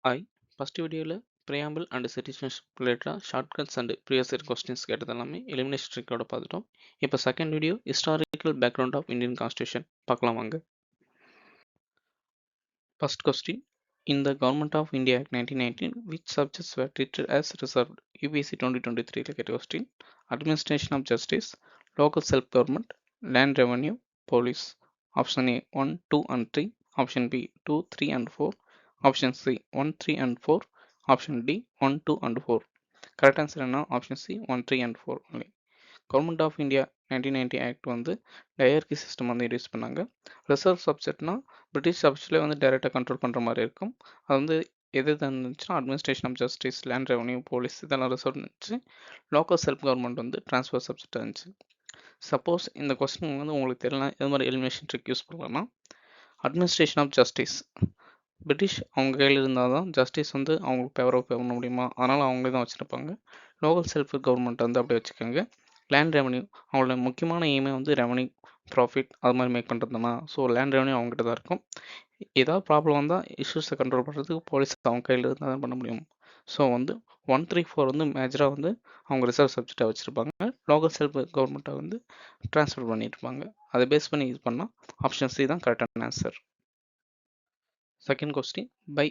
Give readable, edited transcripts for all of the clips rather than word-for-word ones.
Hi, first வீடியோவில் preamble and citizenship related shortcuts and previous year questions கேட்டது எல்லாமே elimination trick-ஓட பார்த்துட்டோம். இப்போ second video historical background of Indian Constitution பார்க்கலாம் வாங்க. First question. In the Government of India Act 1919, which subjects were treated as reserved? UPSC 2023 ல கேட்ட question. Administration of justice, local self-government, land revenue, police. Option A 1, 2 and 3. Option B 2, 3 and 4. Option C 1, 3 and 4. Option D 1, 2 and 4. Correct answer என்ன? Option C 1, 3 and 4 only. Government of India 1990 act வந்து dyarchy system வந்து use பண்ணாங்க. Reserve சப்ஜெக்ட்னா British சப்ஜெக்ட்லேயே வந்து டைரெக்டாக control பண்ணுற மாதிரி இருக்கும். அது வந்து எது இருந்துச்சுன்னா administration of justice, land revenue, police இதெல்லாம் ரிசர்வ் இருந்துச்சு. லோக்கல் செல்ஃப் கவர்மெண்ட் வந்து ட்ரான்ஸ்ஃபர் சப்ஜெக்டாக இருந்துச்சு. சப்போஸ் இந்த கொஸ்டின் வந்து உங்களுக்கு தெரியல எது மாதிரி எலிமினேஷன் ட்ரிக் யூஸ் பண்ணலாம்னா அட்மினிஸ்ட்ரேஷன் ஆஃப் ஜஸ்டிஸ் பிரிட்டிஷ் அவங்க கையில் இருந்தால் தான் ஜஸ்டிஸ் வந்து அவங்களுக்கு ஃபேவராக பண்ண முடியுமா, அதனால் அவங்களே தான் வச்சுருப்பாங்க. லோக்கல் செல்ஃப் கவர்மெண்ட் வந்து அப்படியே வச்சுக்கோங்க. லேண்ட் ரெவன்யூ அவங்களோட முக்கியமான எய்மே வந்து ரெவன்யூ ப்ராஃபிட் அது மாதிரி மேக் பண்ணுறது தான். ஸோ லேண்ட் ரெவன்யூ அவங்ககிட்ட தான் இருக்கும். ஏதாவது ப்ராப்ளம் வந்தால் இஷ்யூஸை கண்ட்ரோல் பண்ணுறதுக்கு போலீஸ் அவங்க கையில் இருந்தால் தான் பண்ண முடியும். ஸோ வந்து 1, 3, 4 வந்து மேஜராக வந்து அவங்க ரிசர்வ் சப்ஜெக்டாக வச்சுருப்பாங்க. லோக்கல் செல்ஃப் கவர்மெண்ட்டை வந்து ட்ரான்ஸ்ஃபர் பண்ணியிருப்பாங்க. அதை பேஸ் பண்ணி இது பண்ணால் ஆப்ஷன் சி தான் கரெக்டான answer. Second question. By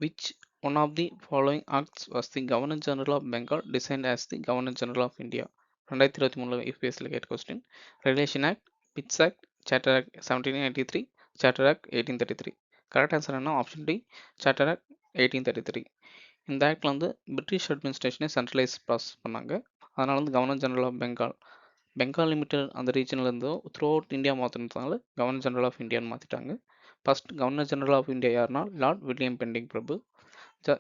which one of the following acts was the Governor General of Bengal designed as the Governor General of India? 2023 UPSC கேட்ட question. Regulation Act, PITS Act, Charter Act 1783, Charter Act 1833. Correct answer என்ன? Option D Charter Act 1833. இந்த ஆக்டில் வந்து British அட்மினிஸ்ட்ரேஷனே centralise process பண்ணாங்க. அதனால வந்து governor general of Bengal limited அந்த ரீஜனில் இருந்தோ த்ரூ அவுட் இந்தியா மாற்றினதுனால கவர்னர் ஜெனரல் ஆஃப் இந்தியான்னு மாற்றிட்டாங்க. First governor general of India யாருன்னா லார்ட் வில்லியம் பெண்டிங் பிரபு.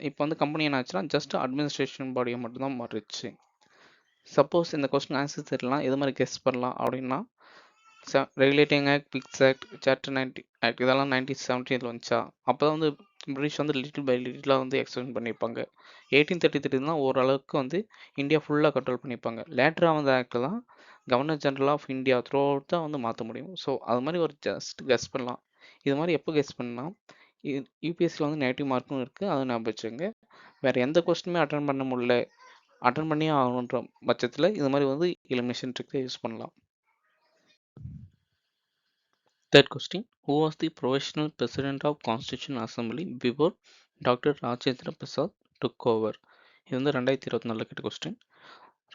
இப்போ வந்து கம்பெனி என்ன ஆச்சுன்னா ஜஸ்ட் அட்மினிஸ்ட்ரேஷன் பாடியை மட்டும்தான் மாறிடுச்சு. சப்போஸ் இந்த கொஸ்டின் ஆன்சர் தெரியலாம் எது மாதிரி கெஸ் பண்ணலாம் அப்படின்னா regulating act, Pitt's act, charter 90 act இதெல்லாம் 1970 வந்துச்சா, அப்போ தான் வந்து பிரிட்டிஷ் வந்து லிட்டில் பை லிட்டிலாக வந்து எக்ஸ்டெண்ட் பண்ணியிருப்பாங்க. 1833 தான் ஓரளவுக்கு வந்து இந்தியா ஃபுல்லாக கண்ட்ரோல் பண்ணியிருப்பாங்க. லேட்டராக வந்த ஆக்டில் தான் governor general of India throughout தான் வந்து மாற்ற முடியும். ஸோ அது மாதிரி ஒரு ஜஸ்ட் கெஸ் பண்ணலாம். இது மாதிரி எப்போ கெஸ் பண்ணால் யூபிஎஸ்சியில் வந்து நெகட்டிவ் மார்க்கும் இருக்குது, அதை ஞாபகம் வச்சுங்க. வேறு எந்த கொஸ்டினுமே அட்டன் பண்ண முடியல, அட்டன் பண்ணியே ஆகணுன்ற பட்சத்தில் இது மாதிரி வந்து எலிமினேஷன் ட்ரிக்கை யூஸ் பண்ணலாம். Third question. Who was the provisional president of Constitution Assembly before Dr. Rajendra Prasad took over? இது வந்து 2024 கேட்ட question.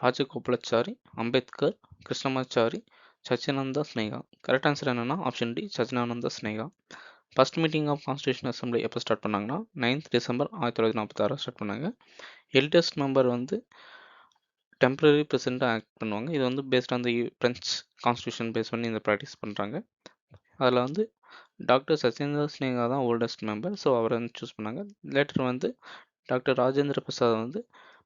Rajagopalachari, Ambedkar, Krishnamachari, Sachchidananda Sinha. Correct answer என்னன்னா option D Sachchidananda Sinha. First meeting of constitution assembly எப்போ ஸ்டார்ட் பண்ணாங்கன்னா 9th December 1946 ஸ்டார்ட் பண்ணாங்க. Eldest member வந்து temporary பிரசிடெண்ட்டாக act பண்ணுவாங்க. இது வந்து based on the French constitution base பண்ணி இந்த ப்ராக்டிஸ் பண்ணுறாங்க. அதில் வந்து டாக்டர் சத்யேந்திர ஸ்னேகா தான் ஓல்டஸ்ட் மெம்பர். ஸோ அவரை வந்து சூஸ் பண்ணாங்க. லேட்டர் வந்து டாக்டர் ராஜேந்திர பிரசாத் வந்து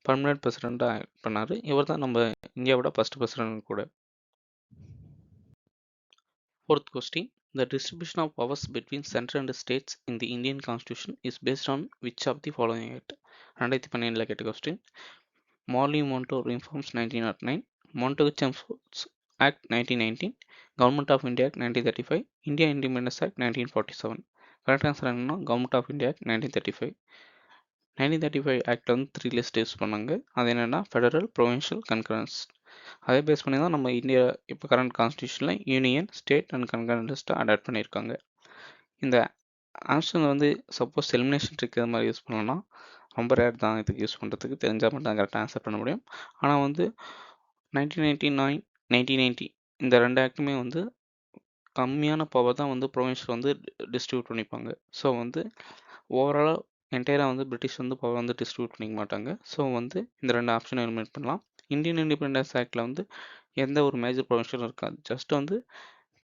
பர்மனெண்ட் பிரசிடெண்ட்டாக ஆக்ட் பண்ணார். இவர் தான் நம்ம இந்தியாவோட ஃபர்ஸ்ட் பிரசிடென்ட் கூட. Fourth question. The distribution of powers between central and states in the Indian Constitution is based on which of the following act? 2012 கேட்ட question. Morley Monto Reforms 1909, Montagu-Chelmsford Act 1919, Government of India Act 1935, India Independence Act 1947. Correct answer என்னன்னா government of India act 1935. 1935 ஆக்டில் வந்து 3 list use பண்ணாங்க. அது என்னென்னா federal, provincial, concurrence. அதே base பண்ணி தான் நம்ம இந்தியா இப்போ கரண்ட் கான்ஸ்டியூஷனில் யூனியன், ஸ்டேட் அண்ட் கன்கரண்ட் லிஸ்ட்டை அடாப்ட் பண்ணியிருக்காங்க. இந்த ஆப்ஷன் வந்து சப்போஸ் எலிமினேஷன் ட்ரிக் அது மாதிரி யூஸ் பண்ணோன்னா ரொம்ப ரேர் தான் இதுக்கு யூஸ் பண்ணுறதுக்கு, தெரிஞ்சால் மட்டும் தான் கரெக்டாக ஆன்சர் பண்ண முடியும். ஆனால் வந்து 1999, 1990 இந்த 2 ஆக்டுமே வந்து கம்மியான பவர் தான் வந்து ப்ரொவின்ஷியல் வந்து டிஸ்ட்ரிபியூட் பண்ணிப்பாங்க. ஸோ வந்து ஓவராலாக என்டையராக வந்து பிரிட்டிஷ் வந்து பவர் வந்து டிஸ்ட்ரிபியூட் பண்ணிக்க மாட்டாங்க. ஸோ வந்து இந்த 2 ஆப்ஷனை எலிமினேட் பண்ணலாம். இந்தியன் இண்டிபெண்டன்ஸ் ஆக்டில் வந்து எந்த ஒரு மேஜர் ப்ரொவின்ஷியலும் இருக்காது. ஜஸ்ட் வந்து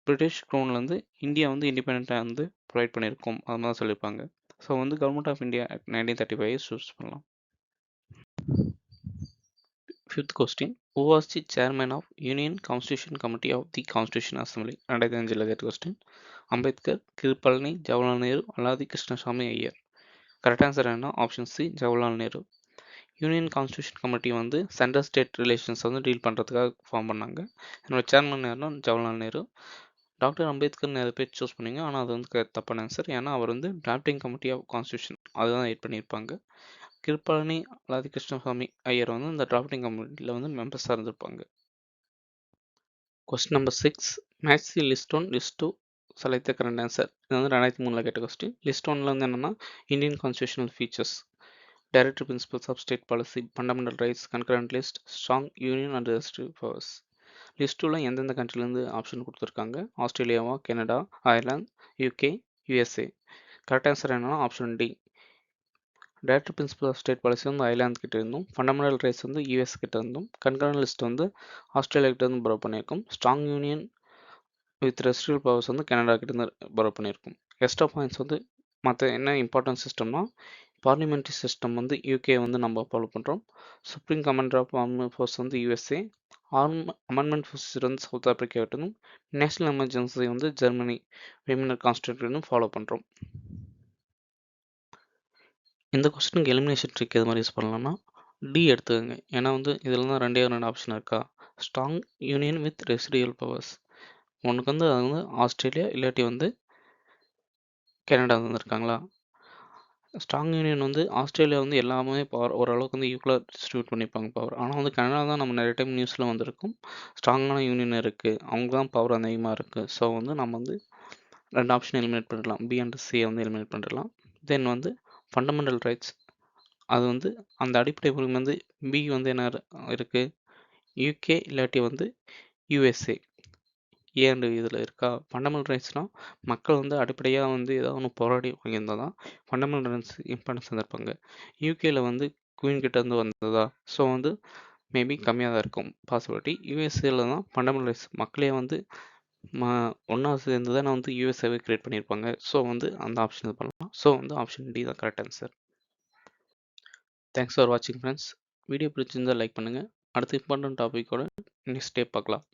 பிரிட்டிஷ் க்ரௌனில் வந்து இந்தியா வந்து இண்டிபெண்ட்டாக வந்து ப்ரொவைட் பண்ணியிருக்கோம் அது மாதிரி சொல்லியிருப்பாங்க. ஸோ வந்து government of India act 1935 choose பண்ணலாம். Fifth question. Who was the chairman of Union Constitution Committee of the Constitution Assembly? 2005 கேட்ட question. Ambedkar, Kripalani, Jawaharlal Nehru, Alladi Krishnaswami Iyer. Correct answer என்ன? Option C Jawaharlal Nehru. Union constitution committee வந்து சென்ட்ரல் ஸ்டேட் ரிலேஷன்ஸ் வந்து deal பண்ணுறதுக்காக form பண்ணாங்க. என்னோட chairman யாருன்னா Jawaharlal Nehru. Doctor Ambedkar நிறைய பேர் சூஸ் பண்ணுவீங்க. ஆனால் அது வந்து தப்பான ஆன்சர். ஏன்னா அவர் வந்து டிராஃப்டிங் கமிட்டி ஆஃப் கான்ஸ்டியூஷன் அதுதான் எடிட் பண்ணியிருப்பாங்க. கிருப்பழனி ராதிகிருஷ்ணசாமி ஐயர் வந்து இந்த டிராஃப்டிங் கமிட்டியில் வந்து மெம்பர்ஸாக இருந்திருப்பாங்க. Question number 6. Match the list one list two select the current answer. இது வந்து 2003 கேட்ட கொஸ்டின். லிஸ்ட் ஒன்ல வந்து என்னன்னா Indian constitutional features, directory principles of state policy, fundamental rights, concurrent list, strong union and restrictive powers. List டூவில் எந்தெந்த கண்ட்ரிலேருந்து option கொடுத்துருக்காங்க? ஆஸ்திரேலியாவா, Canada, Ireland, UK, USA. Correct answer என்னன்னா option D. Directory principle of state policy வந்து Ireland கிட்ட இருந்தும், fundamental rights வந்து யூஎஸ் கிட்ட இருந்தும், கன்கரண்ட் லிஸ்ட் வந்து ஆஸ்திரேலியா கிட்ட இருந்து borrow பண்ணியிருக்கும். Strong union with restrictive powers வந்து கனடா கிட்ட இருந்து borrow பண்ணியிருக்கும். எக்ஸ்ட்ரா பாயிண்ட்ஸ் வந்து மற்ற என்ன இம்பார்ட்டன்ட் சிஸ்டம்னா பார்லிமெண்ட்ரி சிஸ்டம் வந்து யூகே வந்து நம்ம ஃபாலோ பண்ணுறோம். Supreme commander of arm force வந்து யூஎஸ்ஏ. அமெண்ட்மெண்ட் ப்ரொசீஜர் வந்து சவுத் ஆப்பிரிக்கா கிட்டனும், நேஷனல் எமர்ஜென்சி வந்து ஜெர்மனி வெமினர் கான்ஸ்டியூஷனும் ஃபாலோ பண்ணுறோம். இந்த கொஸ்டினுக்கு எலிமினேஷன் ட்ரிக் எது மாதிரி யூஸ் பண்ணலாம்னா டி எடுத்துக்கோங்க. ஏன்னா வந்து இதில் தான் ரெண்டு ஆப்ஷன் இருக்கா. Strong union with residual powers. ஒன்றுக்கு வந்து அது வந்து ஆஸ்திரேலியா இல்லாட்டி வந்து கனடா வந்துருக்காங்களா. ஸ்ட்ராங் யூனியன் வந்து ஆஸ்திரேலியா வந்து எல்லாமே பவர் ஓரளவுக்கு வந்து ஈக்குவலாக டிஸ்ட்ரிபியூட் பண்ணிப்பாங்க பவர். ஆனால் வந்து கனடா தான் நம்ம நிறைய டைம் நியூஸில் வந்திருக்கும் ஸ்ட்ராங்கான யூனியன் இருக்குது, அவங்க தான் பவர் அதிகமாக இருக்குது. ஸோ வந்து நம்ம வந்து ரெண்டு ஆப்ஷன் எலிமினேட் பண்ணிடலாம். பி அண்ட் சியை வந்து எலிமினேட் பண்ணிடலாம். தென் வந்து ஃபண்டமெண்டல் ரைட்ஸ் அது வந்து அந்த அடிப்படை உரிமை வந்து பி வந்து என்ன இருக்குது, யூகே இல்லாட்டி வந்து யூஎஸ்ஏ. ஏன் இதில் இருக்கா. ஃபண்டமெண்டல் ரைட்ஸ்னால் மக்கள் வந்து அடிப்படையாக வந்து ஏதாவது ஒன்று போராடி வாங்கியிருந்தால் தான் ஃபண்டமெண்டல் ரைட்ஸ் இம்பார்ட்டன்ஸ் தந்திருப்பாங்க. யூகேயில் வந்து குயின் கிட்டேருந்து வந்ததா. ஸோ வந்து மேபி கம்மியாக தான் இருக்கும் பாசிபிலிட்டி. யூஎஸ்ஏல தான் ஃபண்டமெண்டல் ரைட்ஸ் மக்களே வந்து ஒன்றா சேர்ந்து தான் வந்து யூஎஸ்ஏவை கிரியேட் பண்ணியிருப்பாங்க. ஸோ வந்து அந்த ஆப்ஷன் இது பண்ணலாம். ஸோ வந்து ஆப்ஷன் டி தான் கரெக்ட் ஆன்சர். தேங்க்ஸ் ஃபார் வாட்சிங் ஃப்ரெண்ட்ஸ். வீடியோ பிடிச்சிருந்தால் லைக் பண்ணுங்கள். அடுத்த இம்பார்ட்டன்ட் டாப்பிக்கோட நெக்ஸ்ட் டே பார்க்கலாம்.